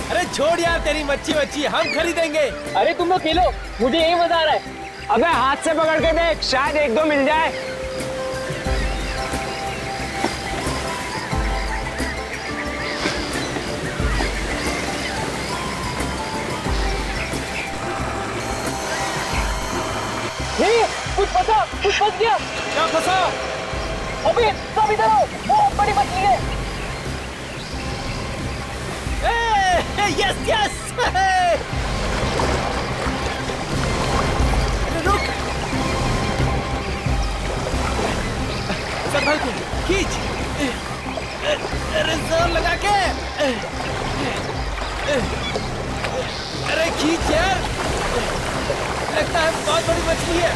अरे छोड़ यार तेरी मच्छी हम खरीदेंगे। अरे तुम लोग खेलो, मुझे यही मजा आ रहा है। अबे हाथ से पकड़ के देख, शायद एक दो मिल जाए। नहीं, कुछ फंस गया। क्या फंसा? अबे सब इधर आओ, बहुत बड़ी मछली है। Yes yes. रुक, संभल के खींच। अरे जोर लगा के। अरे खींच यार, लगता है बहुत बड़ी मछली है।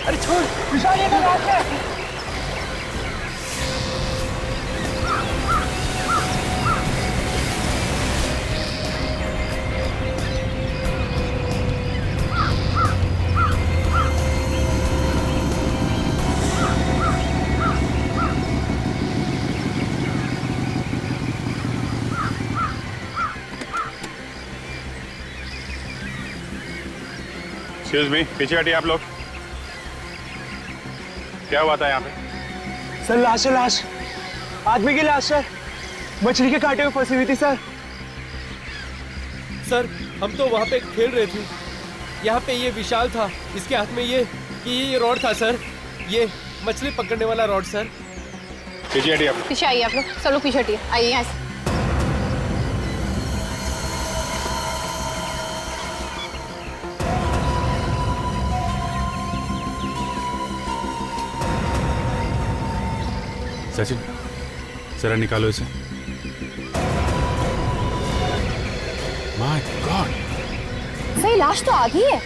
अरे छोड़ विशाल, ये तो रास्ता है। एक्सक्यूज मी, पीछे हटिए आप लोग। क्या हुआ था यहाँ पे? सर लाश है, लाश, आदमी की लाश है, मछली के कांटे में फंसी हुई थी सर। सर हम तो वहाँ पे खेल रहे थे, यहाँ पे ये विशाल था, इसके हाथ में ये रॉड था सर, ये मछली पकड़ने वाला रॉड सर। पीछे हटिए आप लोग। पीछे आइए आप लोग, सब लोग पीछे हटिए, आइए यहाँ से। सचिन, जरा निकालो इसे। माय गॉड, सही लाश तो आधी है।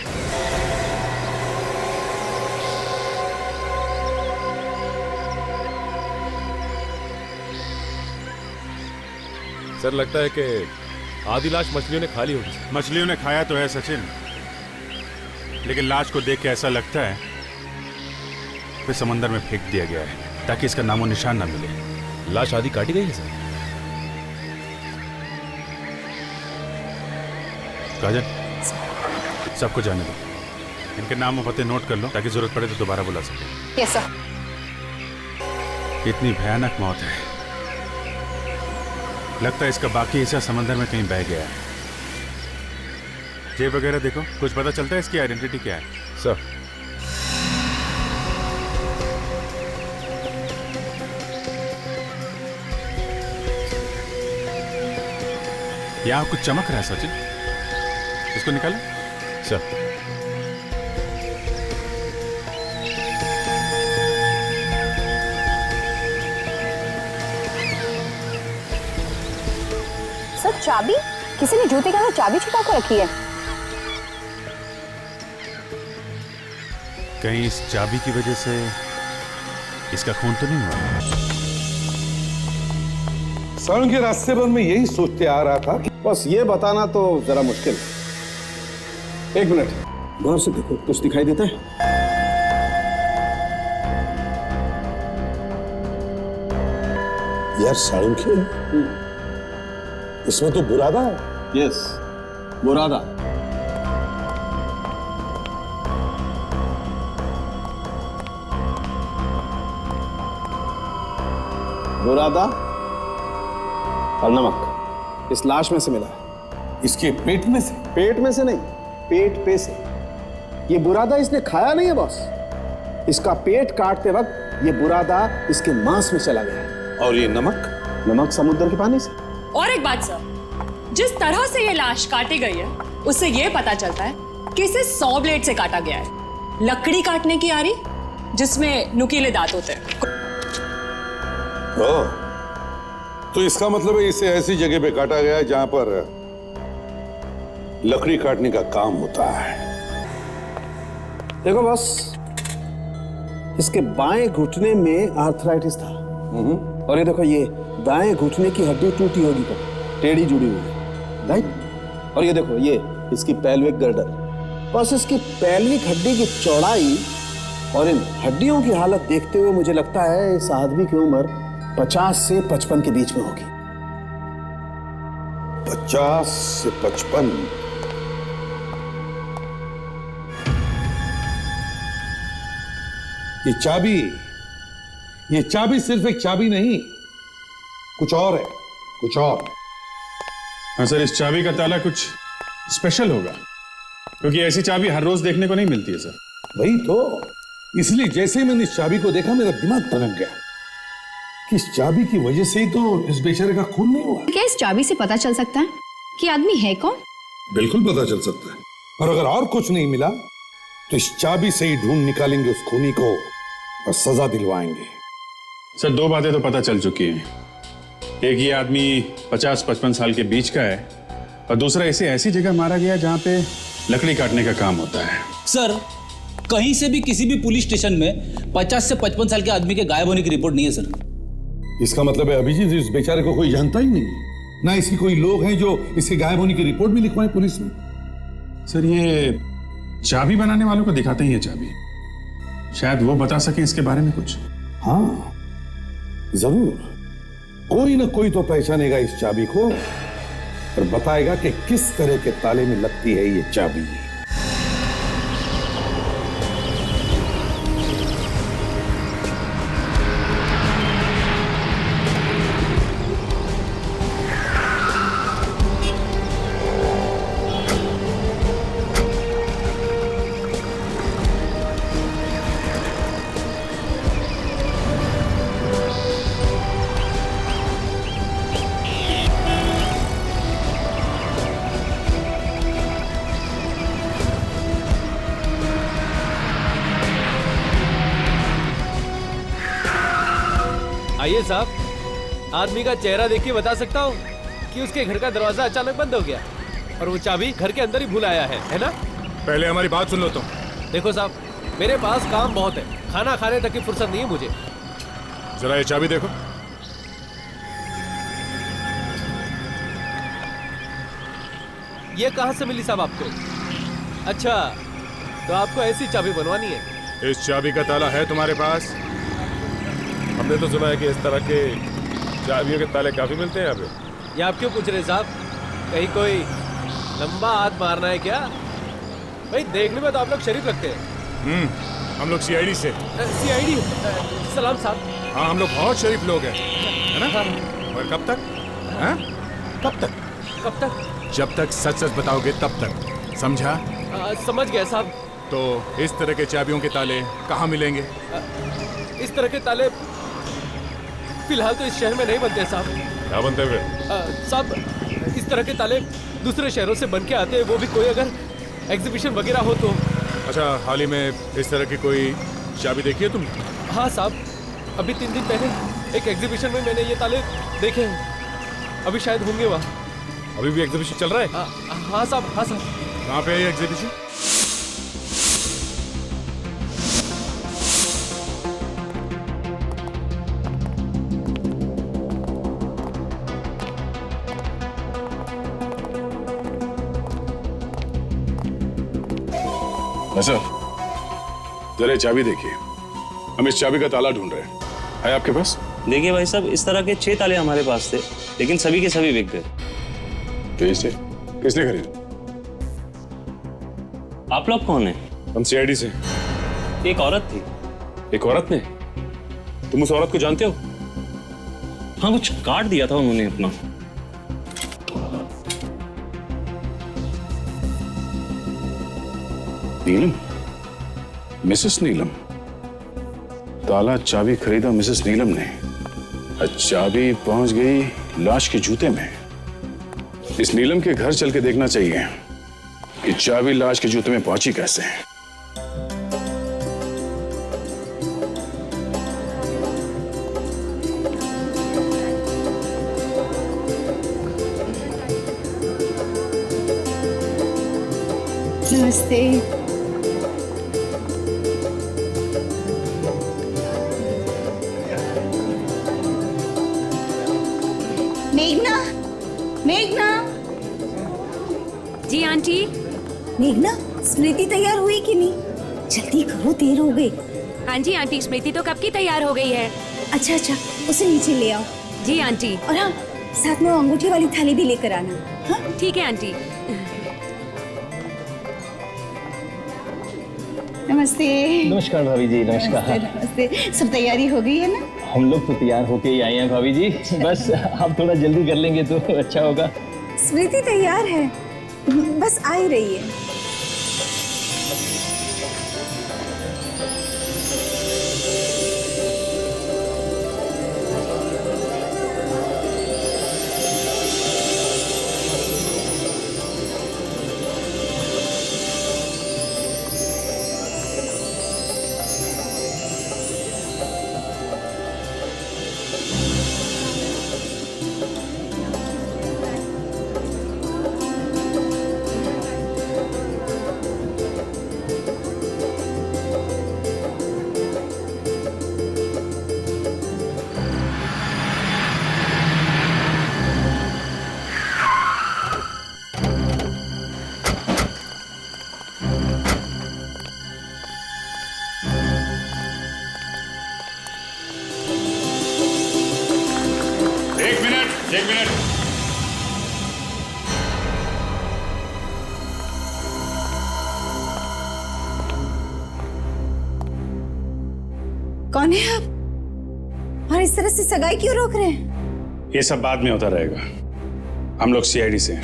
सर लगता है कि आधी लाश मछलियों ने खा ली होगी। मछलियों ने खाया तो है सचिन, लेकिन लाश को देख के ऐसा लगता है फिर समंदर में फेंक दिया गया है ताकि इसका नामो निशान ना मिले। लाश आधी काटी गई है सर। काजल, सबको जाने दो, इनके नाम और पते नोट कर लो ताकि जरूरत पड़े तो दोबारा बुला सके। Yes sir. इतनी भयानक मौत है, लगता है इसका बाकी हिस्सा समंदर में कहीं बह गया है। जेब वगैरह देखो, कुछ पता चलता है इसकी आइडेंटिटी क्या है? सर यहाँ कुछ चमक रहा है सचिन, इसको निकालो। सर सर चाबी, किसी ने जूते के अंदर चाबी छुपा कर रखी है। कहीं इस चाबी की वजह से इसका खून तो नहीं हुआ? सड़न के रास्ते पर मैं यही सोचते आ रहा था कि बस ये बताना तो जरा मुश्किल। एक मिनट, गौर से देखो, कुछ दिखाई देता है? यार साळुंखे, इसमें तो बुरादा है। यस, बुरादा। बुरादा और नमक इस लाश में से मिला है। इसके पेट में से? पेट में से नहीं, पेट पे से। ये बुरादा इसने खाया नहीं है बॉस, इसका पेट काटते वक्त ये बुरादा इसके मांस में चला गया है। और ये नमक? नमक समुद्र के पानी से। और एक बात सर, जिस तरह से ये लाश काटी गई है उससे ये पता चलता है कि इसे 100 ब्लेड से काटा गया है। लकड़ी काटने की आरी जिसमें नुकीले दांत होते हैं। तो इसका मतलब है इसे ऐसी जगह पे काटा गया है जहां पर लकड़ी काटने का काम होता है। देखो बॉस, इसके बाएं घुटने में आर्थराइटिस था। और ये देखो, ये दाएं घुटने की हड्डी टूटी होगी, तो टेढ़ी जुड़ी हुई है, राइट। और ये देखो, ये इसकी पेल्विक गर्डर। बस इसकी पेल्विक हड्डी की चौड़ाई और इन हड्डियों की हालत देखते हुए मुझे लगता है इस आदमी की उम्र 50 से 55 के बीच में होगी। 50 से 55? ये चाबी सिर्फ एक चाबी नहीं, कुछ और है, कुछ और। हाँ सर, इस चाबी का ताला कुछ स्पेशल होगा, क्योंकि ऐसी चाबी हर रोज देखने को नहीं मिलती है सर। वही तो, इसलिए जैसे ही मैंने इस चाबी को देखा मेरा दिमाग तनक गया कि इस चाबी की वजह से ही तो इस बेचारे का खून नहीं हुआ। क्या इस चाबी से पता चल सकता है कि आदमी है कौन? बिल्कुल पता चल सकता है, और अगर और कुछ नहीं मिला तो इस चाबी से ही ढूंढ निकालेंगे उस खूनी को और सजा दिलवाएंगे। सर, 2 बातें तो पता चल चुकी हैं। एक, ये आदमी 50-55 साल के बीच का है, और दूसरा, इसे ऐसी जगह मारा गया जहां पे लकड़ी काटने का काम होता है। सर, कहीं से भी किसी भी पुलिस स्टेशन में 50 से 55 साल के आदमी के गायब होने की रिपोर्ट नहीं है सर। इसका मतलब है अभिजीत इस बेचारे को कोई जानता ही नहीं, ना इसकी कोई लोग हैं जो इसके गायब होने की रिपोर्ट भी लिखवाएं पुलिस में। सर, ये चाबी बनाने वालों को दिखाते ही है चाबी, शायद वो बता सके इसके बारे में कुछ। हाँ जरूर, कोई ना कोई तो पहचानेगा इस चाबी को और बताएगा कि किस तरह के ताले में लगती है ये चाबी। आइए साहब, आदमी का चेहरा देख के बता सकता हूँ कि उसके घर का दरवाजा अचानक बंद हो गया और वो चाबी घर के अंदर ही भूल आया है ना? पहले हमारी बात सुन लो तुम। देखो साहब, मेरे पास काम बहुत है, खाना खाने तक की फुर्सत नहीं है मुझे। जरा ये चाबी देखो। ये कहाँ से मिली साहब आपको? अच्छा, तो आपको ऐसी चाबी बनवानी है? इस चाबी का ताला है तुम्हारे पास? हमने तो सुना है कि इस तरह के चाबियों के ताले काफी मिलते हैं यहाँ पे। ये आप क्यों पूछ रहे साहब? कहीं कोई लंबा हाथ मारना है क्या? भाई देखने में तो आप लोग शरीफ लगते हैं। हम लोग सीआईडी से। सीआईडी? सलाम साहब। हाँ, हम लोग बहुत शरीफ लोग हैं, है ना? और कब तक? हाँ? कब तक? कब तक? जब तक सच सच बताओगे तब तक, समझा? समझ गया साहब। तो इस तरह के चाबियों के ताले कहाँ मिलेंगे? इस तरह के ताले फिलहाल तो इस शहर में नहीं बनते साहब। क्या बनते हुए? साहब, इस तरह के ताले दूसरे शहरों से बन के आते हैं, वो भी कोई अगर एग्जीबिशन वगैरह हो तो। अच्छा, हाल ही में इस तरह की कोई चाबी देखी है तुम? हाँ साहब, अभी 3 दिन पहले एक एग्जीबिशन में मैंने ये ताले देखे हैं। अभी शायद होंगे वहाँ। अभी भी एग्जीबिशन चल रहा है? हाँ साहब, हाँ साहब। कहाँ पे है ये एग्जीबिशन? सर, जरा चाबी देखिए, हम इस चाबी का ताला ढूंढ रहे हैं। है आपके पास? देखिए भाई साहब, इस तरह के 6 ताले हमारे पास थे, लेकिन सभी के सभी बिक गए। कैसे? किसने खरीदे? आप लोग कौन हैं? हम सीआईडी से। एक औरत थी। एक औरत ने? तुम उस औरत को जानते हो? हाँ, कुछ काट दिया था उन्होंने अपना। नीलम? मिसेस नीलम? ताला चाबी खरीदा मिसेस नीलम ने, चाबी पहुंच गई लाश के जूते में। इस नीलम के घर चल के देखना चाहिए कि चाबी लाश के जूते में पहुंची कैसे। नमस्ते। मेघना, मेघना। जी आंटी। मेघना, स्मृति तैयार हुई कि नहीं? जल्दी करो, देर हो गई। हाँ जी आंटी, स्मृति तो कब की तैयार हो गई है। अच्छा अच्छा, उसे नीचे ले आओ। जी आंटी। और हाँ, साथ में वो अंगूठी वाली थाली भी लेकर आना। हाँ? ठीक है आंटी। नमस्ते। नमस्कार भाभी जी, नमस्कार। नमस्ते। सब तैयारी हो गई है ना? हम लोग तो तैयार होके ही आए हैं भाभी जी, बस आप थोड़ा जल्दी कर लेंगे तो अच्छा होगा। स्मृति तैयार है, बस आ ही रही है। एक मिनट। कौन है आप? और इस तरह से सगाई क्यों रोक रहे हैं? ये सब बाद में होता रहेगा। हम लोग सीआईडी से हैं।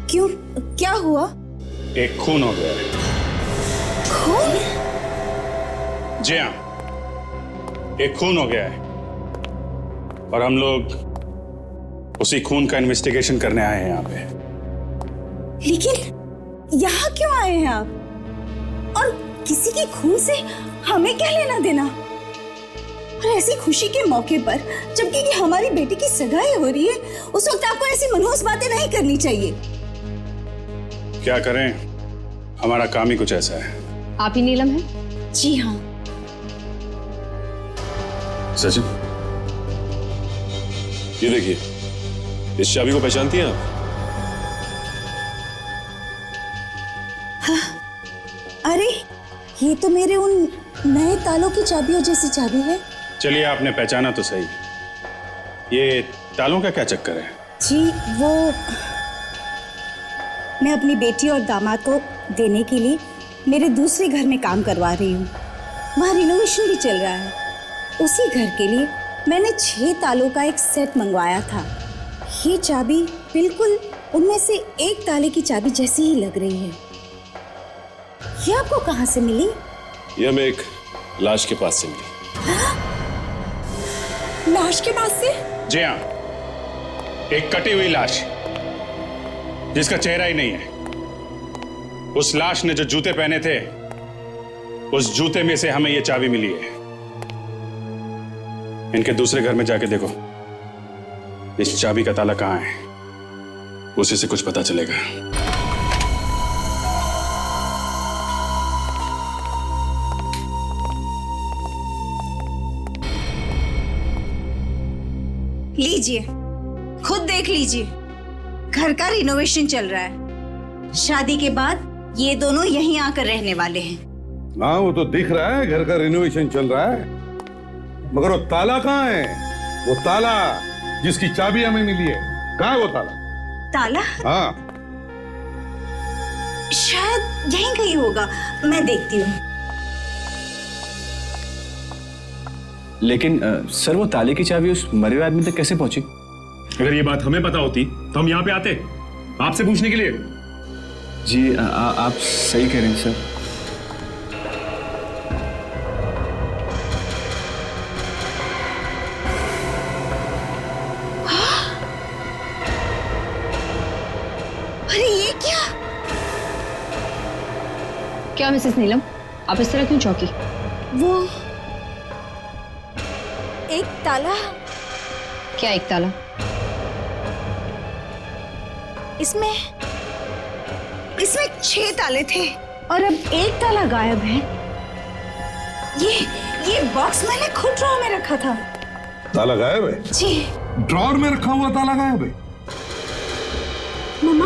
क्यों, क्या हुआ? एक खून हो गया है। खून? जी हाँ, एक खून हो गया है और हम लोग उसी खून का इन्वेस्टिगेशन करने आए हैं यहाँ पे। लेकिन यहाँ क्यों आए हैं आप? और किसी के खून से हमें क्या लेना देना? और ऐसी खुशी के मौके पर, जबकि कि हमारी बेटी की सगाई हो रही है, उस वक्त आपको ऐसी मनहूस बातें नहीं करनी चाहिए। क्या करें, हमारा काम ही कुछ ऐसा है। आप ही नीलम है? जी हाँ। सचिन, ये देखिए, इस चाबी को पहचानती हैं आप? हाँ, अरे ये तो मेरे उन नए तालों की चाबियों जैसी चाबी है। चलिए, आपने पहचाना तो सही। ये तालों का क्या चक्कर है? जी वो, मैं अपनी बेटी और दामाद को देने के लिए मेरे दूसरे घर में काम करवा रही हूँ। वहाँ रिनोवेशन भी चल रहा है। उसी घर के लिए मैंने 6 तालों का एक सेट मंगवाया था। ये चाबी बिल्कुल उनमें से एक ताले की चाबी जैसी ही लग रही है। ये आपको कहाँ से मिली? ये हमें एक लाश के पास से मिली। लाश के पास से? जी हाँ, एक कटी हुई लाश जिसका चेहरा ही नहीं है। उस लाश ने जो जूते पहने थे, उस जूते में से हमें ये चाबी मिली है। इनके दूसरे घर में जाके देखो, इस चाबी का ताला कहाँ है, उसी से कुछ पता चलेगा। लीजिए, खुद देख लीजिए। घर का रिनोवेशन चल रहा है। शादी के बाद ये दोनों यहीं आकर रहने वाले हैं। हाँ, वो तो दिख रहा है, घर का रिनोवेशन चल रहा है, मगर वो ताला कहाँ है? वो ताला जिसकी चाबी हमें मिली है, कहाँ है वो ताला? ताला? हाँ, शायद यहीं कहीं होगा, मैं देखती हूँ। लेकिन सर, वो ताले की चाबी उस मरे हुए आदमी तक कैसे पहुंची? अगर ये बात हमें पता होती तो हम यहाँ पे आते आपसे पूछने के लिए। जी आप सही कह रहे हैं सर। अरे ये क्या? क्या मिसेस नीलम, आप इस तरह क्यों चौंकी? वो एक ताला। क्या एक ताला? इसमें 6 ताले थे और अब एक ताला गायब है। ये बॉक्स मैंने खुद ड्रॉर में रखा था। ताला गायब है? जी। ड्रॉर में रखा हुआ ताला गायब है? मम्मा,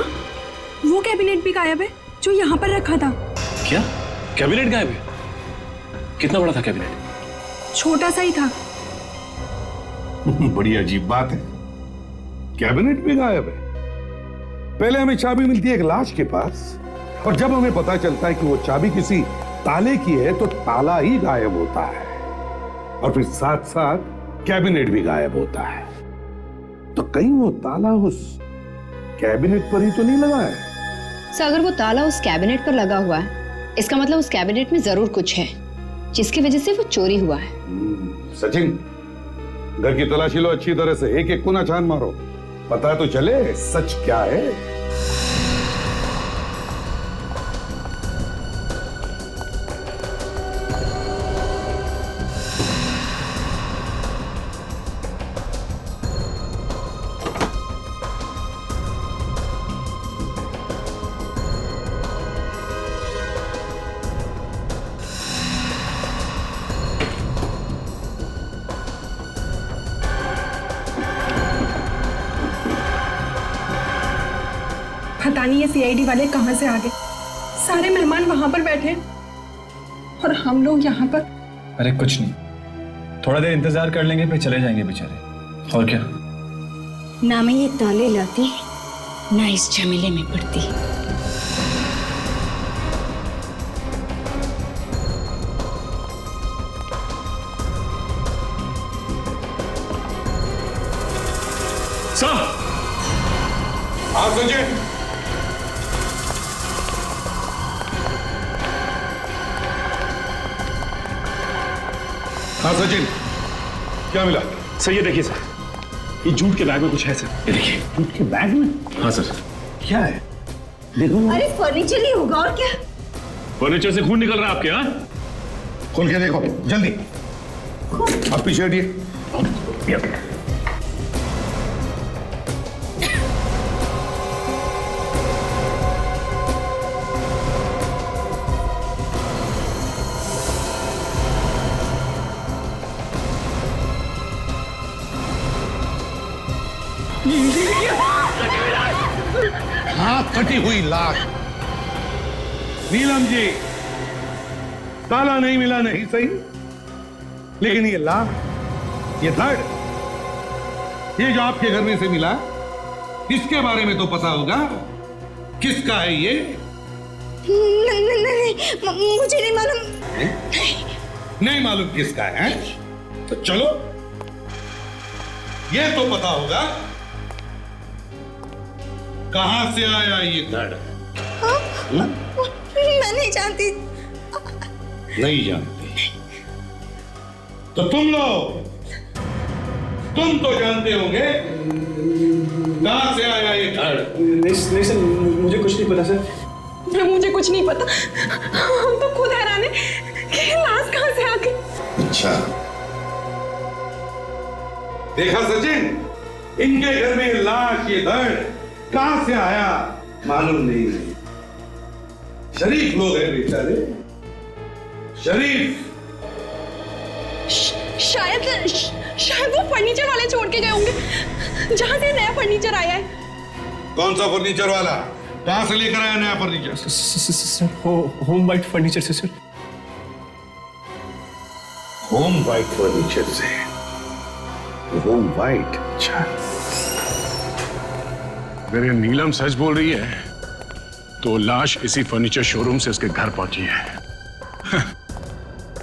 वो कैबिनेट भी गायब है जो यहाँ पर रखा था। क्या कैबिनेट गायब है? कितना बड़ा था कैबिनेट? छोटा सा ही था। बड़ी अजीब बात है, कैबिनेट भी गायब है। पहले हमें चाबी मिलती है एक लाश के पास, और जब हमें पता चलता है कि वो चाबी किसी ताले की है तो ताला ही गायब होता है, और फिर साथ साथ कैबिनेट भी गायब होता है। तो कहीं वो ताला उस कैबिनेट पर ही तो नहीं लगा है? सर, अगर वो ताला उस कैबिनेट पर लगा हुआ है, इसका मतलब उस कैबिनेट में जरूर कुछ है जिसकी वजह से वो चोरी हुआ है। सचिन, घर की तलाशी लो अच्छी तरह से, एक एक कोना छान मारो, पता तो चले सच क्या है। पता नहीं ये सीआईडी वाले कहाँ से आ गए। सारे मेहमान वहां पर बैठे हैं और हम लोग यहाँ पर। अरे कुछ नहीं, थोड़ा देर इंतजार कर लेंगे, फिर चले जाएंगे बेचारे। और क्या? ना मैं ये ताले लाती, ना इस झमेले में पड़ती। हाँ सचिन, हाँ सचिन, क्या मिला? सर ये देखिए सर, ये जूट के बैग में कुछ है सर। ये देखिए। जूट के बैग में? हाँ सर। क्या है? देखो। अरे फर्नीचर ही होगा और क्या? फर्नीचर से खून निकल रहा है आपके? हाँ, खोल के देखो जल्दी। अब पीछे हटिए। हाथ कटी हुई लाश। नीलम जी, ताला नहीं मिला नहीं सही, लेकिन ये लाश, ये धड़, ये जो आपके घर में से मिला, इसके बारे में तो पता होगा। किसका है ये? नहीं, मुझे नहीं मालूम। नहीं मालूम किसका है? तो चलो, ये तो पता होगा कहां से आया ये धड़। मैं नहीं जानती। नहीं जानती तो तुम तो जानते होंगे कहां से आया ये धड़। नहीं सर, मुझे कुछ नहीं पता सर। मुझे कुछ नहीं पता। हम तो खुद हैरान है कि ये लाश कहाँ से आ गई। अच्छा, देखा सचिन, इनके घर में लाश, ये धड़ कहां से आया मालूम नहीं। शरीफ लोग हैं बेचारे, शरीफ। शायद वो फर्नीचर वाले छोड़ के गए होंगे जहां से नया फर्नीचर आया है। कौन सा फर्नीचर वाला? कहां से लेकर आया नया furniture? Sir, home white furniture से सर। होम वाइट फर्नीचर से? Home white? अच्छा, अगर ये नीलम सच बोल रही है तो लाश इसी फर्नीचर शोरूम से उसके घर पहुंची है।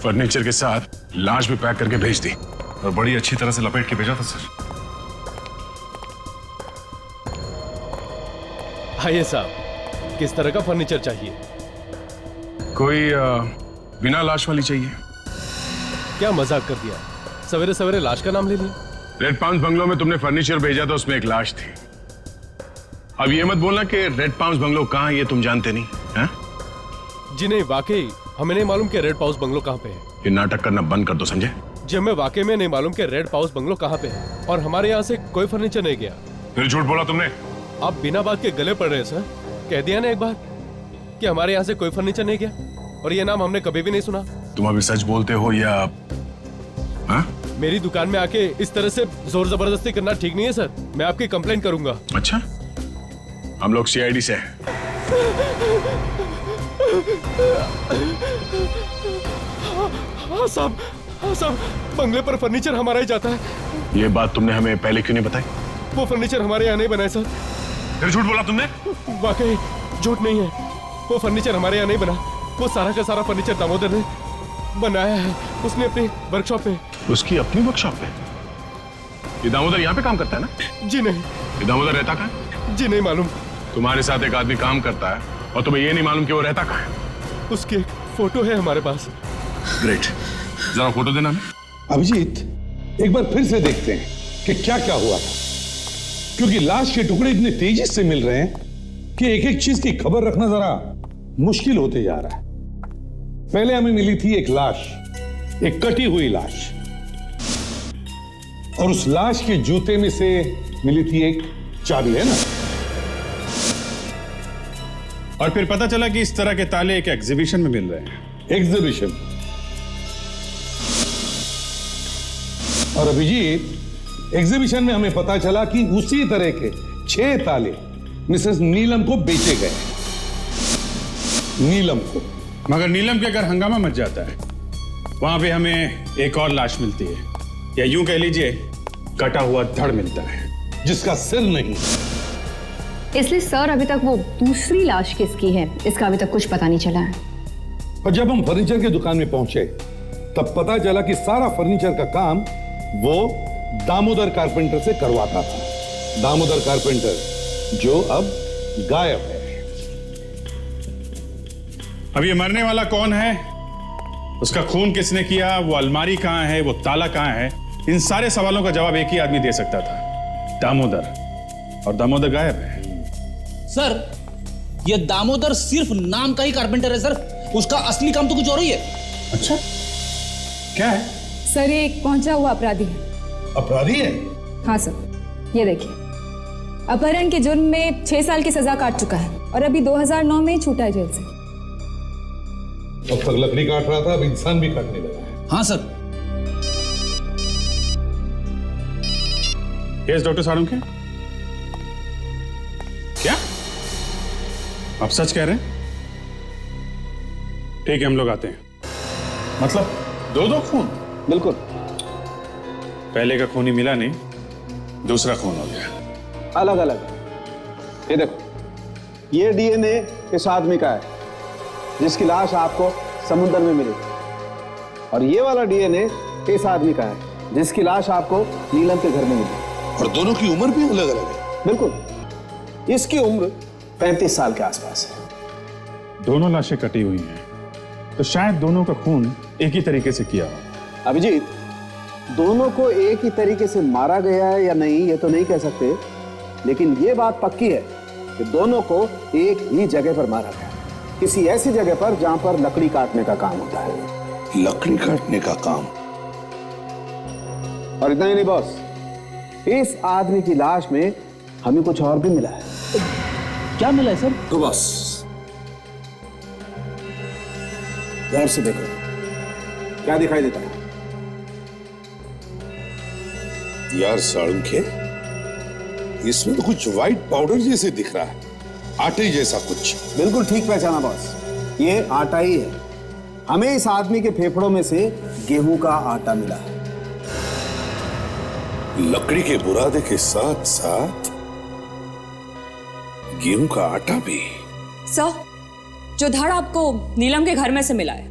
फर्नीचर के साथ लाश भी पैक करके भेज दी, और बड़ी अच्छी तरह से लपेट के भेजा था सर। आइए साहब, किस तरह का फर्नीचर चाहिए? कोई बिना लाश वाली चाहिए। क्या मजाक कर दिया, सवेरे सवेरे लाश का नाम ले लिया। रेड पाउंस बंगलो में तुमने फर्नीचर भेजा था, उसमें एक लाश थी। अब ये मत बोलना कि रेड पाउंस बंगलो कहाँ है ये तुम जानते नहीं हैं? जी नहीं, वाकई हमें नहीं मालूम कि रेड पाउस बंगलो कहाँ पे है। ये नाटक करना बंद कर दो, समझे? जी हमें वाकई में नहीं मालूम कि रेड पाउस बंगलो कहाँ पे है, और हमारे यहाँ से कोई फर्नीचर नहीं गया। फिर झूठ बोला तुमने। आप बिना बात के गले पड़ रहे हैं सर। कह दिया ना एक बार कि हमारे यहाँ से कोई फर्नीचर नहीं गया, और ये नाम हमने कभी भी नहीं सुना। तुम अभी सच बोलते हो या हाँ? मेरी दुकान में आके इस तरह से जोर जबरदस्ती करना ठीक नहीं है सर। मैं आपकी कंप्लेंट करूंगा। अच्छा, हम लोग सीआईडी से हैं। हाँ साहब, हाँ साहब, बंगले पर फर्नीचर हमारा ही जाता है। ये बात तुमने हमें पहले क्यों नहीं बताई? वो फर्नीचर हमारे यहाँ नहीं बना है सर। फिर झूठ बोला तुमने? वाकई झूठ नहीं है, वो फर्नीचर हमारे यहाँ नहीं बना। वो सारा का सारा फर्नीचर दामोदर ने बनाया है, उसने अपनी वर्कशॉप में। उसकी अपनी वर्कशॉप पे? ये दामोदर यहाँ पे काम करता है ना? जी नहीं। ये दामोदर रहता कहाँ है? जी नहीं मालूम। तुम्हारे साथ एक आदमी काम करता है और तुम्हें ये नहीं मालूम कि वो रहता कहाँ है? उसकी एक फोटो है हमारे पास। ग्रेट, जरा फोटो देना हमें। अभिजीत, एक बार फिर से देखते हैं कि क्या क्या हुआ था, क्योंकि लाश के टुकड़े इतनी तेजी से मिल रहे हैं कि एक एक चीज की खबर रखना जरा मुश्किल होते जा रहा है। पहले हमें मिली थी एक लाश, एक कटी हुई लाश, और उस लाश के जूते में से मिली थी एक चाबी, है ना? और फिर पता चला कि इस तरह के ताले एक एग्जीबिशन में मिल रहे हैं। एग्जीबिशन। और अभिजीत, एग्जीबिशन में हमें पता चला कि उसी तरह के 6 ताले मिसेस नीलम को बेचे गए। नीलम को। मगर नीलम के घर हंगामा मच जाता है, वहां पे हमें एक और लाश मिलती है, या यूं कह लीजिए कटा हुआ धड़ मिलता है, जिसका सिर नहीं। इसलिए सर अभी तक वो दूसरी लाश किसकी है इसका अभी तक कुछ पता नहीं चला है। और जब हम फर्नीचर की दुकान में पहुंचे तब पता चला कि सारा फर्नीचर का काम वो दामोदर कारपेंटर से करवाता था। दामोदर कारपेंटर जो अब गायब है। अब ये मरने वाला कौन है, उसका खून किसने किया, वो अलमारी कहां है, वो ताला कहां है, इन सारे सवालों का जवाब एक ही आदमी दे सकता था, दामोदर। और दामोदर गायब है। सर, ये दामोदर सिर्फ नाम का ही कारपेंटर है सर, उसका असली काम तो कुछ और ही है। अच्छा, क्या है? सर, ये एक पहुंचा हुआ अपराधी है। अपराधी है? हाँ सर, ये देखिए, अपहरण के जुर्म में 6 साल की सजा काट चुका है और अभी 2009 में ही छूटा है जेल से। अब तक लकड़ी काट रहा था, अब इंसान भी काटने लगा है। हाँ सर। यस डॉक्टर साळुंखे, क्या आप सच कह रहे हैं? ठीक है, हम लोग आते हैं। मतलब 2 खून? बिल्कुल। पहले का खून ही मिला नहीं, दूसरा खून हो गया। अलग अलग। ये देखो, ये डीएनए इस आदमी का है जिसकी लाश आपको समुद्र में मिली, और ये वाला डीएनए इस आदमी का है जिसकी लाश आपको नीलम के घर में मिली। और दोनों की उम्र भी अलग अलग है। बिल्कुल, इसकी उम्र 35 साल के आसपास है। दोनों लाशें कटी हुई हैं, तो शायद दोनों का खून एक ही तरीके से किया हो। अभिजीत, दोनों को एक ही तरीके से मारा गया है या नहीं ये तो नहीं कह सकते, लेकिन ये बात पक्की है कि दोनों को एक ही जगह पर मारा गया, किसी ऐसी जगह पर जहां पर लकड़ी काटने का काम होता है। लकड़ी काटने का काम? और इतना ही नहीं बॉस, इस आदमी की लाश में हमें कुछ और भी मिला है। क्या मिला है सर? तो बस गौर से देखो, क्या दिखाई देता है? यार साळुंखे, इसमें तो कुछ व्हाइट पाउडर जैसे दिख रहा है, आटे जैसा कुछ। बिल्कुल ठीक पहचाना बॉस, ये आटा ही है। हमें इस आदमी के फेफड़ों में से गेहूं का आटा मिला है। लकड़ी के बुरादे के साथ साथ गेहूं का आटा भी। सर, जो धड़ आपको नीलम के घर में से मिला है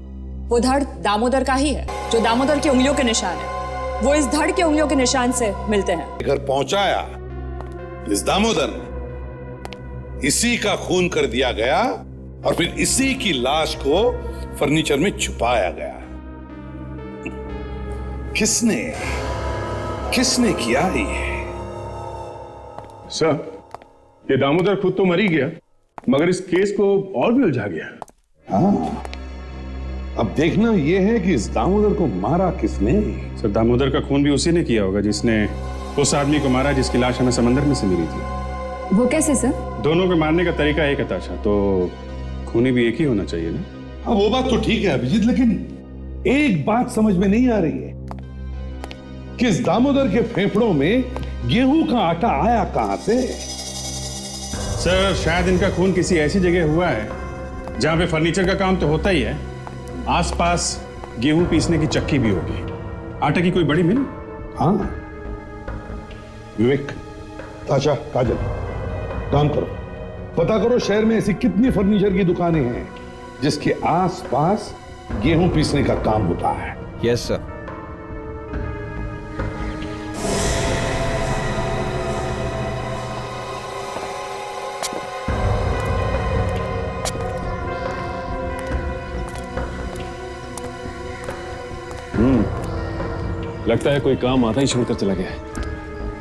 वो धड़ दामोदर का ही है। जो दामोदर की उंगलियों के निशान है वो इस धड़ के उंगलियों के निशान से मिलते हैं। घर पहुंचाया इस दामोदर ने, इसी का खून कर दिया गया और फिर इसी की लाश को फर्नीचर में छुपाया गया। किसने किया ये? सर, ये दामोदर खुद तो मर ही गया, मगर इस केस को और भी उलझा गया। हाँ, अब देखना यह है कि इस दामोदर को मारा किसने। सर, दामोदर का खून भी उसी ने किया होगा जिसने उस आदमी को मारा जिसकी लाश हमें समंदर में से मिली थी। वो कैसे सर? दोनों के मारने का तरीका एक है ताशा, तो खूनी भी एक ही होना चाहिए ना। हाँ वो बात तो ठीक है अभिजीत, लेकिन एक बात समझ में नहीं आ रही है कि इस दामोदर के फेफड़ों में गेहूं का आटा आया कहां से? सर शायद इनका खून किसी ऐसी जगह हुआ है जहां पे फर्नीचर का काम तो होता ही है, आसपास गेहूं पीसने की चक्की भी होगी, आटे की कोई बड़ी मिल। हाँ विवेक, ताशा, काजल, काम करो, पता करो शहर में ऐसी कितनी फर्नीचर की दुकानें हैं जिसके आसपास गेहूं पीसने का काम होता है। Yes sir. लगता है कोई काम आता ही छोड़कर चला गया है।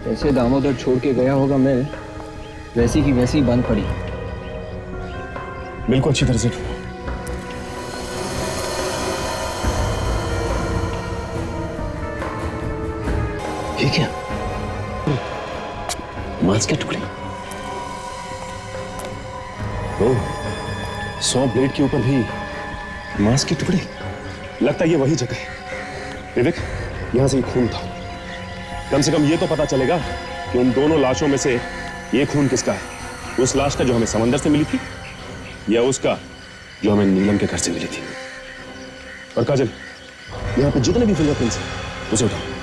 जैसे दामोदर छोड़ के गया होगा मिल, वैसी की वैसी बंद पड़ी। बिल्कुल अच्छी तरह से ढूंढो। ये क्या? मांस के टुकड़े। ओह, 100 ब्लेड के ऊपर भी मांस के टुकड़े। लगता है ये वही जगह है। विवेक, यहां से ही खून था। कम से कम ये तो पता चलेगा कि उन दोनों लाशों में से ये खून किसका है। उस लाश का जो हमें समंदर से मिली थी, या उसका जो हमें नीलम के घर से मिली थी। और काजल, यहां पे जितने भी फिंगरप्रिंट्स हैं उसे उठाओ।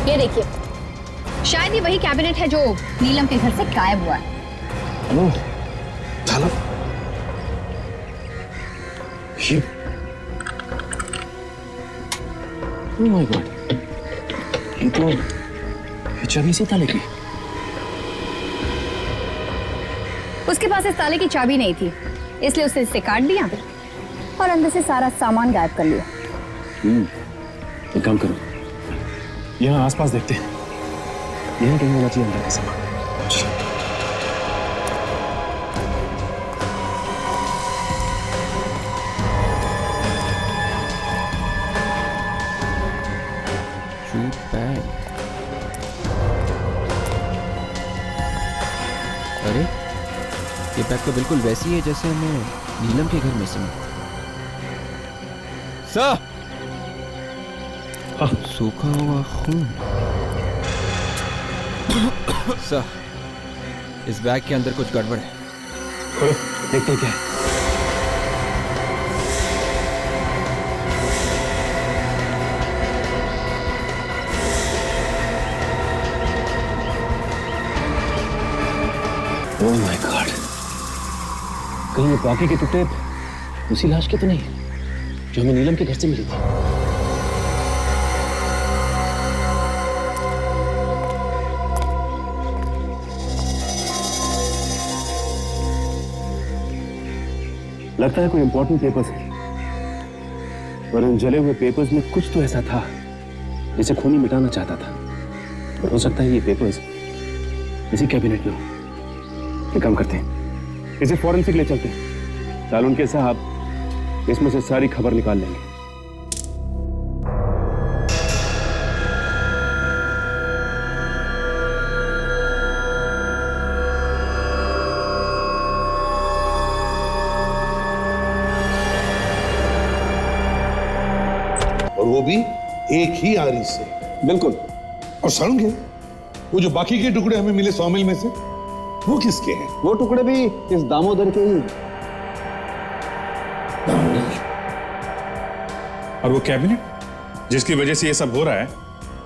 ये देखिए, शायद ये वही कैबिनेट है जो नीलम के घर से गायब हुआ है। ओह, थाला। ये ओह माय गॉड, ये तो चाबी से ताले की। उसके पास इस ताले की चाबी नहीं थी, इसलिए उसने इसे काट दिया और अंदर से सारा सामान गायब कर लिया। एक काम करो, यहाँ आसपास देखते हैं, यहाँ कहीं होना चाहिए अंदर का सामान। अरे ये बैग तो बिल्कुल वैसी है जैसे हमें नीलम के घर में से मिला। सर, सूखा हुआ खून। सर, इस बैग के अंदर कुछ गड़बड़ है। खोलो, देखते हैं क्या है। ओह माय गॉड, कहीं ये बाकी के टुकड़े उसी लाश के तो नहीं जो हमें नीलम के घर से मिली थी? लगता है कोई इंपॉर्टेंट पेपर्स है, और इन जले हुए पेपर्स में कुछ तो ऐसा था जिसे खूनी मिटाना चाहता था। और हो सकता है ये पेपर्स इसी कैबिनेट में हो। एक काम करते हैं, इसे फॉरेंसिक ले चलते हैं। सालुनके साहब इसमें से सारी खबर निकाल लेंगे। और वो भी एक ही आरी से। बिल्कुल। और सालुनके, वो जो बाकी के टुकड़े हमें मिले 100 मील में से, वो किसके हैं? वो टुकड़े भी इस दामोदर के ही। और वो कैबिनेट जिसकी वजह से ये सब हो रहा है,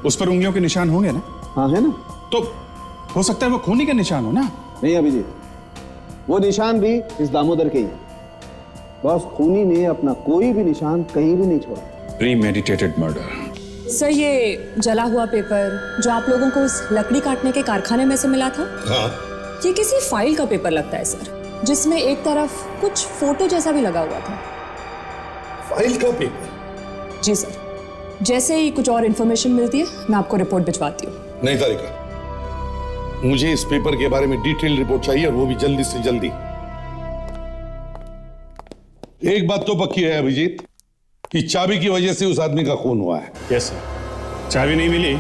उस पर उंगलियों के निशान होंगे ना? हाँ है ना। तो हो सकता है वो खूनी के निशान हो ना? नहीं अभिजीत, वो निशान भी इस दामोदर के ही। बस खूनी ने अपना कोई भी निशान कहीं भी नहीं छोड़ा। प्रीमेडिटेटेड मर्डर। सर ये जला हुआ पेपर जो आप लोगों को उस लकड़ी काटने के कारखाने में से मिला था, हाँ। ये किसी फाइल का पेपर लगता है सर, जिसमें एक तरफ कुछ फोटो जैसा भी लगा हुआ था। फाइल का पेपर? जी सर, जैसे ही कुछ और इन्फॉर्मेशन मिलती है मैं आपको रिपोर्ट भिजवाती हूँ। नहीं तारिका, मुझे इस पेपर के बारे में डिटेल रिपोर्ट चाहिए, और वो भी जल्दी से जल्दी। एक बात तो पक्की है अभिजीत कि चाबी की वजह से उस आदमी का खून हुआ है। Yes sir. चाबी नहीं मिली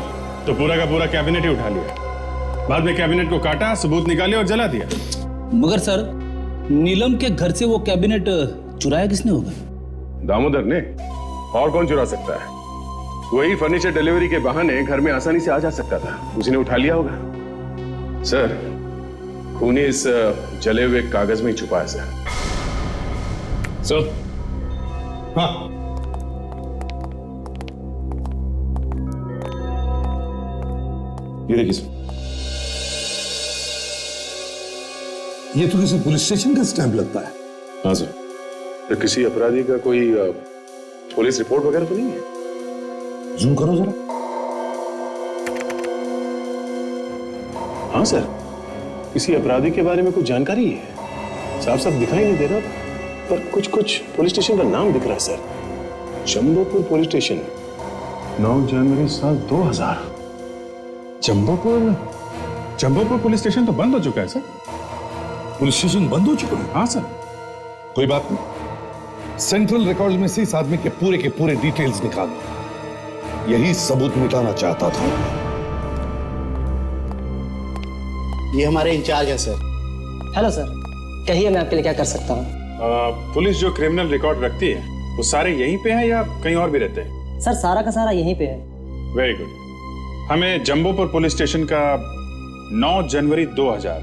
तो पूरा का पूरा कैबिनेट ही उठा लिया। बाद में कैबिनेट को काटा, सबूत निकाले और जला दिया। मगर सर, नीलम के घर से वो कैबिनेट चुराया किसने होगा? दामोदर ने, और कौन चुरा सकता है? वही फर्नीचर डिलीवरी के बहाने घर में आसानी से आ जा सकता था, उसी ने उठा लिया होगा। सर, खूनी इस जले हुए कागज में ही छुपा है सर। सर। हाँ। ये देखिए सर, ये तो किसी पुलिस स्टेशन का स्टैंप लगता है। हाँ सर। तो किसी अपराधी का कोई पुलिस रिपोर्ट वगैरह तो नहीं है? जूम करो जरा। हाँ सर, किसी अपराधी के बारे में कुछ जानकारी है? साफ साफ दिखाई नहीं दे रहा, पर कुछ कुछ पुलिस स्टेशन का नाम दिख रहा है सर। जंबोपुर पुलिस स्टेशन, 9 जनवरी साल 2000। जंबोपुर पुलिस स्टेशन तो बंद हो चुका है सर। पुलिस स्टेशन बंद हो चुका है? हाँ सर। कोई बात नहीं, सेंट्रल रिकॉर्ड्स में से इस आदमी के पूरे डिटेल्स निकालो। यही सबूत मिटाना चाहता था। ये हमारे इंचार्ज है सर। हेलो सर, कहिए मैं आपके लिए क्या कर सकता हूँ? पुलिस जो क्रिमिनल रिकॉर्ड रखती है वो सारे यहीं पे हैं या कहीं और भी रहते हैं? सर सारा का सारा यहीं पे है। Very good. हमें जंबोपुर पुलिस स्टेशन का 9 जनवरी 2000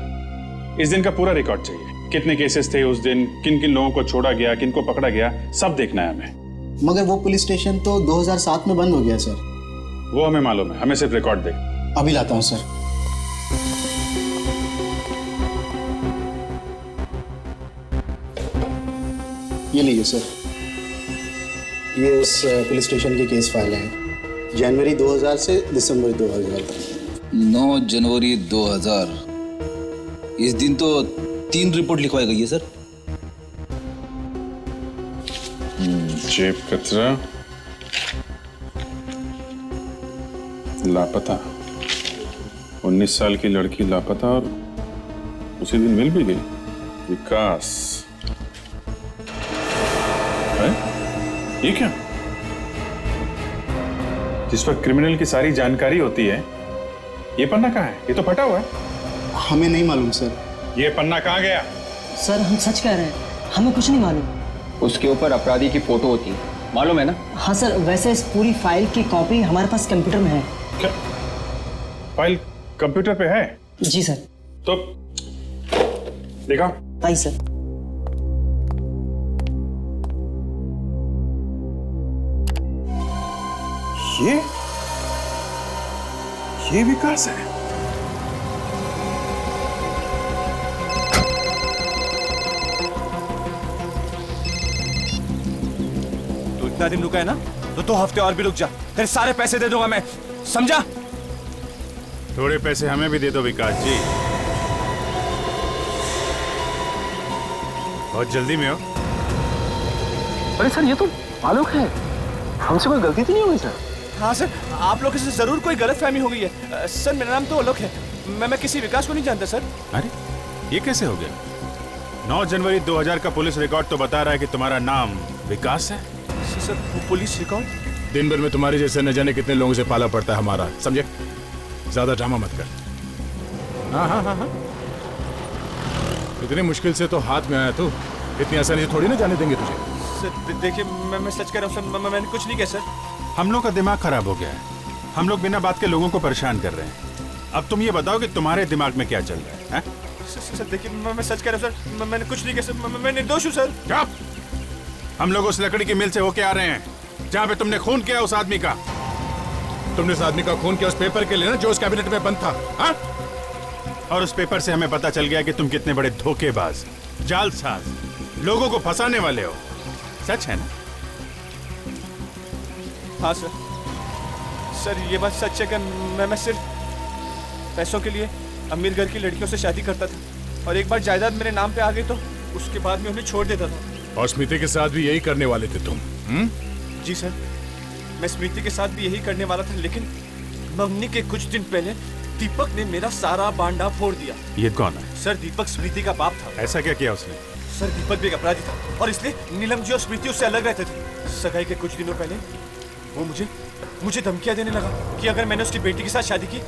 इस दिन का पूरा रिकॉर्ड चाहिए। कितने केसेस थे उस दिन, किन किन लोगों को छोड़ा गया, किन को पकड़ा गया, सब देखना है हमें। मगर वो पुलिस स्टेशन तो 2007 में बंद हो गया सर। वो हमें मालूम है, हमें सिर्फ रिकॉर्ड दे। अभी लाता हूँ सर। ये लीजिए सर, ये उस पुलिस स्टेशन की केस फाइल है, जनवरी 2000 से दिसंबर 2000 तक। 9 जनवरी 2000। इस दिन तो 3 रिपोर्ट लिखवाई गई है सर। जेब कतरा, लापता, 19 साल की लड़की लापता, और उसी दिन मिल भी गई। विकास है? ये क्या? जिस पर क्रिमिनल की सारी जानकारी होती है, ये पन्ना कहाँ है? ये तो फटा हुआ है। हमें नहीं मालूम सर। ये पन्ना कहाँ गया? सर हम सच कह रहे हैं, हमें कुछ नहीं मालूम। उसके ऊपर अपराधी की फोटो होती है, मालूम है ना? हाँ सर, वैसे इस पूरी फाइल की कॉपी हमारे पास कंप्यूटर में है। क्या? फाइल कंप्यूटर पे है? जी सर। तो देखा? आई सर। ये विकास है। तो इतना दिन रुका है ना, तो 2 हफ्ते और भी रुक जा, तेरे सारे पैसे दे दूंगा मैं, समझा? थोड़े पैसे हमें भी दे दो विकास जी, बहुत जल्दी में हो। अरे सर, ये तो आलोक है, हमसे कोई गलती तो नहीं हुई सर? हाँ सर, आप लोगों से जरूर कोई गलतफहमी हो गई है। सर मेरा नाम तो आलोक है, मैं किसी विकास को नहीं जानता सर। अरे ये कैसे हो गया? 9 जनवरी 2000 का पुलिस रिकॉर्ड तो बता रहा है कि तुम्हारा नाम विकास है। Sir police record? दिन भर में तुम्हारे जैसे न जाने कितने लोगों से पाला पड़ता है हमारा, समझे? ज्यादा ड्रामा मत कर। हाँ, इतनी मुश्किल से तो हाथ में आया तू, इतनी आसानी से थोड़ी ना जाने देंगे तुझे। सर देखिए, मैं सच कह रहा हूँ सर, मैंने कुछ नहीं किया सर। हम लोग का दिमाग खराब हो गया है, हम लोग बिना बात के लोगों को परेशान कर रहे हैं। अब तुम ये बताओ कि तुम्हारे दिमाग में क्या चल रहा है? सर देखिए, मैं सच कह रहा हूँ सर, मैंने कुछ नहीं किया सर, मैं निर्दोष हूँ सर। चुप! हम लोग उस लकड़ी की मिल से होके आ रहे हैं जहाँ पे तुमने खून किया उस आदमी का। तुमने उस आदमी का खून किया उस पेपर के लिए ना, जो उस कैबिनेट में बंद था। हा? और उस पेपर से हमें पता चल गया कि तुम कितने बड़े धोखेबाज, जालसाज, लोगों को फंसाने वाले हो। सच है ना? हाँ सर। सर ये बात सच है कि मैं सिर्फ पैसों के लिए अमीर घर की लड़कियों से शादी करता था और एक बार जायदाद मेरे नाम पे आ गई तो उसके बाद में उन्हें छोड़ देता था। और स्मृति के साथ भी यही करने वाले थे तुम? जी सर, मैं स्मृति के साथ भी यही करने वाला था, लेकिन मम्मी के कुछ दिन पहले दीपक ने मेरा सारा बांडा फोड़ दिया। ये कौन है? सर दीपक स्मृति का बाप था। ऐसा क्या किया उसने? सर दीपक भी एक अपराधी था और इसलिए नीलम जी और स्मृति उससे अलग रहते थे। सगाई के कुछ दिनों पहले वो मुझे धमकियां देने लगा कि अगर मैंने उसकी बेटी के साथ शादी की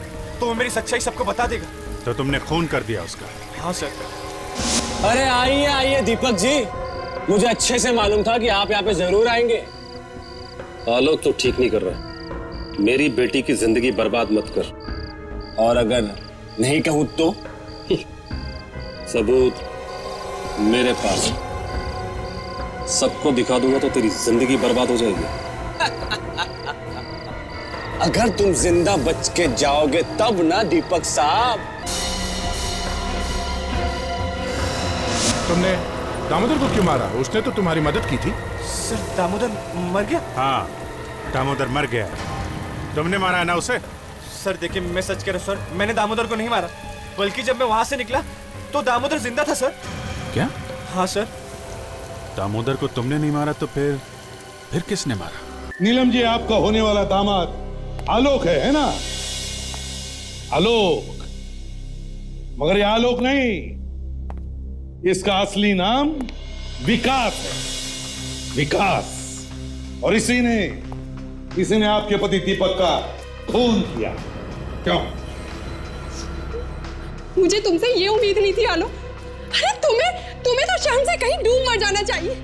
तो वो मेरी सच्चाई सबको बता देगा। तो तुमने खून कर दिया उसका? हाँ सर। अरे आइए आइए दीपक जी, मुझे अच्छे से मालूम था कि आप यहाँ पे जरूर आएंगे। आलोक तो ठीक नहीं कर रहा। मेरी बेटी की जिंदगी बर्बाद मत कर। और अगर नहीं कहूं तो? सबूत मेरे पास, सबको दिखा दूंगा तो तेरी जिंदगी बर्बाद हो जाएगी। अगर तुम जिंदा बच के जाओगे तब ना दीपक साहब। तुमने दामोदर को क्यों मारा? उसने तो तुम्हारी मदद की थी। सर दामोदर मर गया? हाँ, दामोदर मर गया। तुमने मारा है ना उसे? सर देखिए, मैं सच कह रहा हूँ सर, मैंने दामोदर को नहीं मारा, बल्कि जब मैं वहां से निकला तो दामोदर जिंदा था सर। क्या? हाँ सर। दामोदर को तुमने नहीं मारा तो फिर किसने मारा? नीलम जी, आपका होने वाला दामाद आलोक है ना? आलोक। मगर ये आलोक नहीं, इसका असली नाम विकास है। विकास। और इसी ने आपके पति दीपक का खून किया। क्यों? मुझे तुमसे ये उम्मीद नहीं थी आलोक। अरे तुम्हें तो शाम से कहीं डूब मर जाना चाहिए।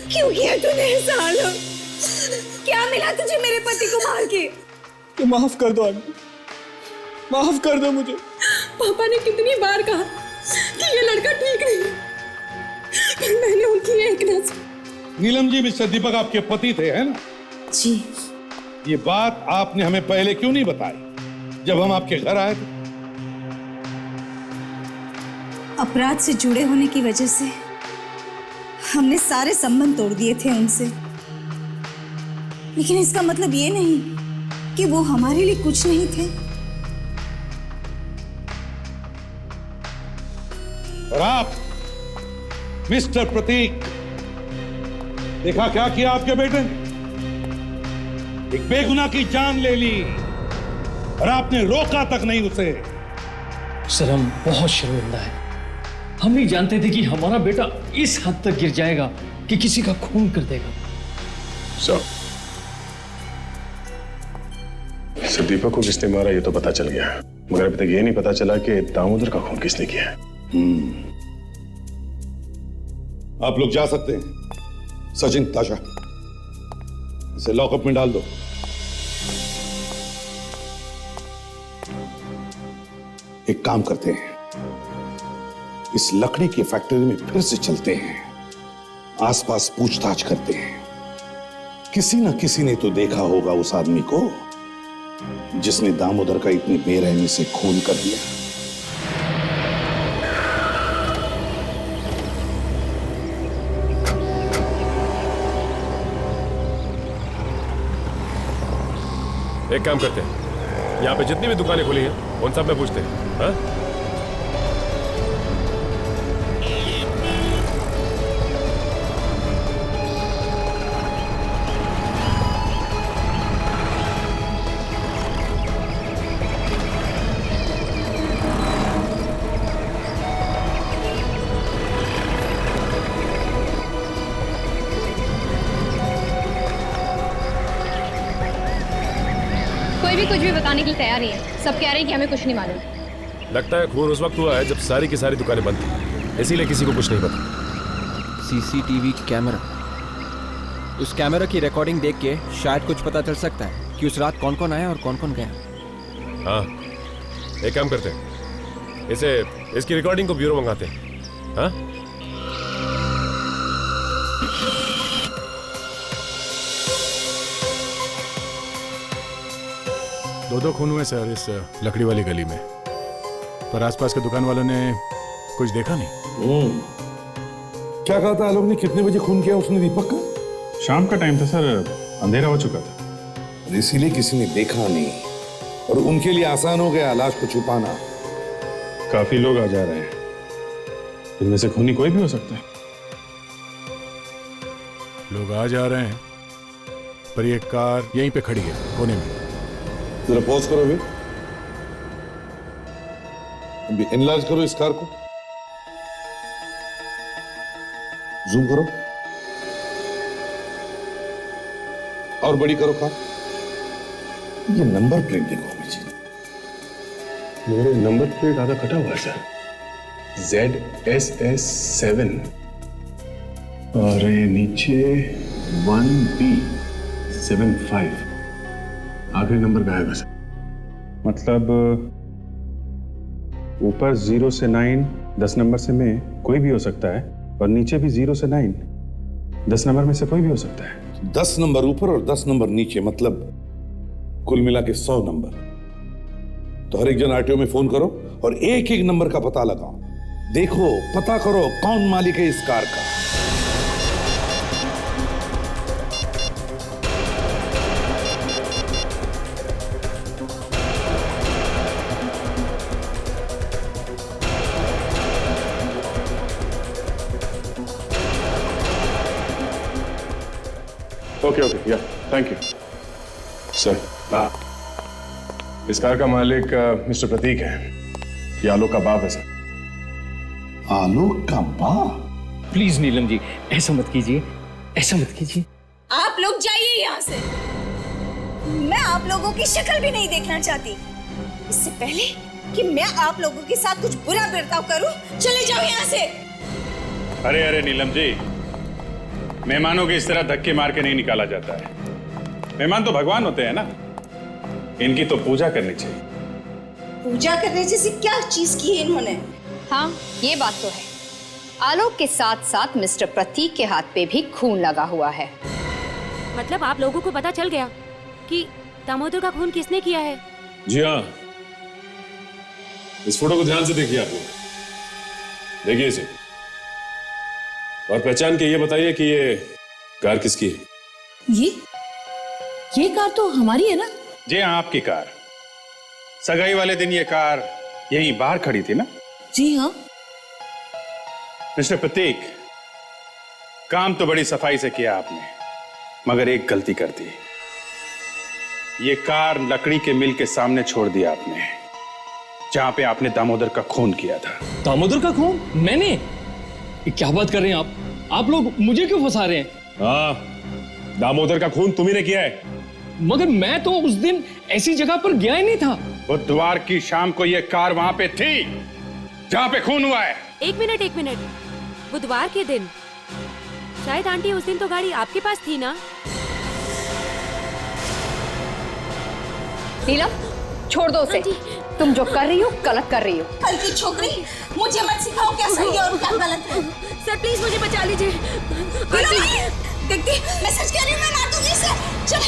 क्यों किया तूने ऐसा आलोक? क्या मिला तुझे मेरे पति को मार के? तो माफ कर दो आंटी, माफ कर दो मुझे। पापा ने कितनी बार कहा कि ये लड़का ठीक नहीं है, पर मैंने उनकी एक न सुनी। नीलम जी, मिस्टर दीपक आपके पति थे, है ना? जी। ये बात आपने हमें पहले क्यों नहीं बताई जब हम आपके घर आए थे? अपराध से जुड़े होने की वजह से हमने सारे संबंध तोड़ दिए थे उनसे, लेकिन इसका मतलब ये नहीं कि वो हमारे लिए कुछ नहीं थे। और आप मिस्टर प्रतीक, देखा क्या किया आपके बेटे ने? एक बेगुनाह की जान ले ली और आपने रोका तक नहीं उसे। सर हम बहुत शर्मिंदा है। हम नहीं जानते थे कि हमारा बेटा इस हद तक गिर जाएगा कि किसी का खून कर देगा। सर दीपक को किसने मारा ये तो पता चल गया, मगर अभी तक ये नहीं पता चला कि दामोदर का खून किसने किया है। आप लोग जा सकते हैं। सचिन, ताशा, इसे लॉकअप में डाल दो। एक काम करते हैं, इस लकड़ी की फैक्ट्री में फिर से चलते हैं, आसपास पूछताछ करते हैं। किसी न किसी ने तो देखा होगा उस आदमी को जिसने दामोदर का इतनी बेरहमी से खून कर दिया। एक काम करते हैं, यहाँ पे जितनी भी दुकानें खुली हैं उन सब में पूछते हैं। हाँ? कोई भी कुछ भी बताने के लिए तैयार नहीं है। सब कह रहे हैं कि हमें कुछ नहीं मालूम। लगता है खून उस वक्त हुआ है जब सारी की सारी दुकानें बंद थी, इसीलिए किसी को कुछ नहीं पता। सीसीटीवी कैमरा, उस कैमरा की रिकॉर्डिंग देख के शायद कुछ पता चल सकता है कि उस रात कौन कौन आया और कौन कौन गया। हाँ, एक काम करते हैं, इसकी रिकॉर्डिंग को ब्यूरो मंगाते हैं। हाँ? दो खून हुए सर इस लकड़ी वाली गली में, पर आसपास के दुकान वालों ने कुछ देखा नहीं। क्या कहा था आलोक ने? कितने बजे खून किया उसने दीपक का? शाम का टाइम था सर, अंधेरा हो चुका था। और इसीलिए किसी ने देखा नहीं और उनके लिए आसान हो गया लाश को छुपाना। काफी लोग आ जा रहे हैं, इनमें से खूनी कोई भी हो सकता है। लोग आ जा रहे हैं, पर ये कार यहीं पे खड़ी है कोने में। जरा पॉज करो अभी एनलार्ज करो इस कार को, जूम करो और बड़ी करो कार। ये नंबर प्लेट देखो मुझे, मेरे नंबर प्लेट आधा कटा हुआ है सर, ZSS7 और ये नीचे 1B75, आखिरी नंबर गायब है सर। मतलब ऊपर 0 से 9 10 नंबर से में कोई भी हो सकता है और नीचे भी 0 से 9 10 नंबर में से कोई भी हो सकता है। 10 नंबर ऊपर और 10 नंबर नीचे, मतलब कुल मिला के 100 नंबर। तो हर एक जन आरटीओ में फोन करो और एक एक नंबर का पता लगाओ, देखो पता करो कौन मालिक है इस कार का। ओके या थैंक यू सर। इस कार का मालिक मिस्टर प्रतीक है, ये आलोक का बाप है सर। आलोक का बाप? प्लीज नीलम जी, ऐसा मत कीजिए, ऐसा मत कीजिए। आप लोग जाइए यहाँ से, मैं आप लोगों की शक्ल भी नहीं देखना चाहती। इससे पहले कि मैं आप लोगों के साथ कुछ बुरा बर्ताव करूं, चले जाओ यहाँ से। अरे अरे नीलम जी, मेहमानों को इस तरह धक्के मार के नहीं निकाला जाता है। मेहमान तो भगवान होते हैं ना, इनकी तो पूजा करनी चाहिए। पूजा करने जैसी क्या चीज की है इन्होंने? हाँ, ये बात तो है। आलोक के साथ साथ मिस्टर प्रतीक के हाथ पे भी खून लगा हुआ है। मतलब आप लोगों को पता चल गया कि दामोदर का खून किसने किया है? जी हाँ, इस फोटो को ध्यान से देखिए आप लोग, देखिए इसे और पहचान के ये बताइए कि ये कार किसकी है। ये कार तो हमारी है ना? जी हाँ, आपकी कार। सगाई वाले दिन ये कार यहीं बाहर खड़ी थी ना? जी हाँ। मिस्टर प्रतीक, काम तो बड़ी सफाई से किया आपने, मगर एक गलती कर दी। ये कार लकड़ी के मिल के सामने छोड़ दिया आपने, जहां पे आपने दामोदर का खून किया था। दामोदर का खून? मैंने? ये क्या बात कर रहे हैं आप लोग मुझे क्यों फंसा रहे हैं? हाँ, दामोदर का खून तुम्ही ने किया है। मगर मैं तो उस दिन ऐसी जगह पर गया ही नहीं था। बुधवार की शाम को ये कार वहां पे थी जहां पे खून हुआ है। एक मिनट, बुधवार के दिन? शायद आंटी उस दिन तो गाड़ी आपके पास थी ना? नीलम, छोड़ दो उसे। तुम जो कर रही हो गलत कर रही हो। कल की छोकरी, मुझे मत सिखाओ क्या सही है और क्या गलत है। सर प्लीज मुझे बचा लीजिए। देखती, मैं सच कह रही हूँ, मैं मार दूंगी इसे। चलो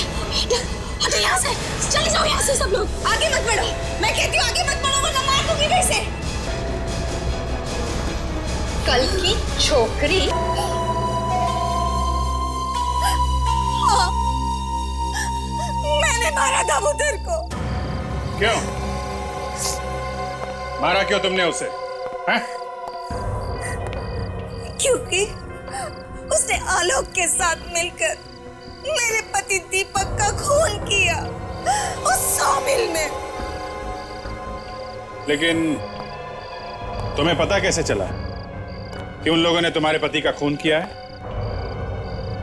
हटो यहाँ से, चले जाओ यहाँ से सब लोग। आगे मत बढ़ो, मैं कहती हूँ आगे मत बढ़ो वरना मार दूंगी मैं इसे। कल की छोकरी? हाँ, मैंने मारा दामोदर को। क्यों मारा? क्यों तुमने उसे? हैं? क्योंकि उसने आलोक के साथ मिलकर मेरे पति दीपक का खून किया उस सौमिल में। लेकिन तुम्हें पता कैसे चला कि उन लोगों ने तुम्हारे पति का खून किया है?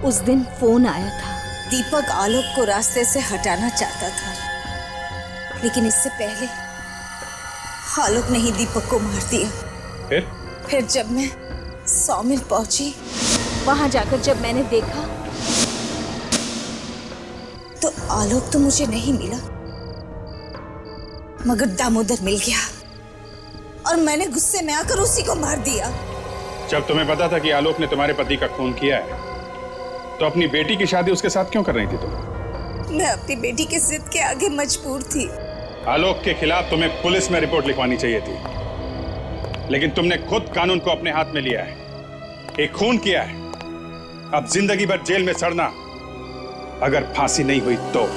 उस दिन फोन आया था। दीपक आलोक को रास्ते से हटाना चाहता था, लेकिन इससे पहले आलोक ने ही दीपक को मार दिया। फिर जब मैं सौमिल पहुंची, वहां जाकर जब मैंने देखा तो आलोक तो मुझे नहीं मिला, मगर दामोदर मिल गया और मैंने गुस्से में आकर उसी को मार दिया। जब तुम्हें पता था कि आलोक ने तुम्हारे पति का खून किया है, तो अपनी बेटी की शादी उसके साथ क्यों कर रही थी तुम? मैं अपनी बेटी की जिद के आगे मजबूर थी। आलोक के खिलाफ तुम्हें पुलिस में रिपोर्ट लिखवानी चाहिए थी, लेकिन तुमने खुद कानून को अपने हाथ में लिया है, एक खून किया है। अब जिंदगी भर जेल में सड़ना, अगर फांसी नहीं हुई तो।